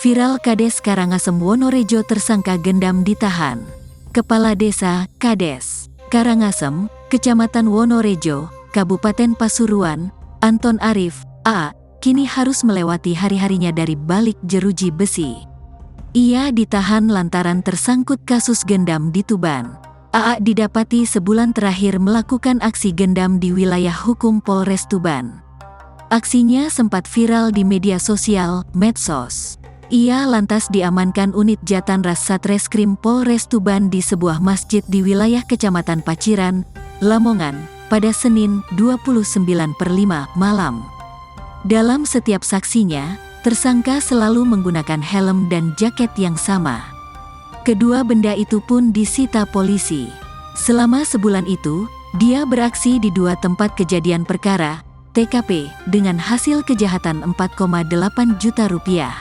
Viral Kades Karangasem Wonorejo tersangka gendam ditahan. Kepala Desa, Kades, Karangasem, Kecamatan Wonorejo, Kabupaten Pasuruan, Anton Arif, A, kini harus melewati hari-harinya dari balik jeruji besi. Ia ditahan lantaran tersangkut kasus gendam di Tuban. AA didapati sebulan terakhir melakukan aksi gendam di wilayah hukum Polres Tuban. Aksinya sempat viral di media sosial, medsos. Ia lantas diamankan unit Jatanras Satreskrim Polres Tuban di sebuah masjid di wilayah Kecamatan Paciran, Lamongan, pada Senin 29/5 malam. Dalam setiap saksinya, tersangka selalu menggunakan helm dan jaket yang sama. Kedua benda itu pun disita polisi. Selama sebulan itu, dia beraksi di 2 tempat kejadian perkara, TKP, dengan hasil kejahatan 4,8 juta rupiah.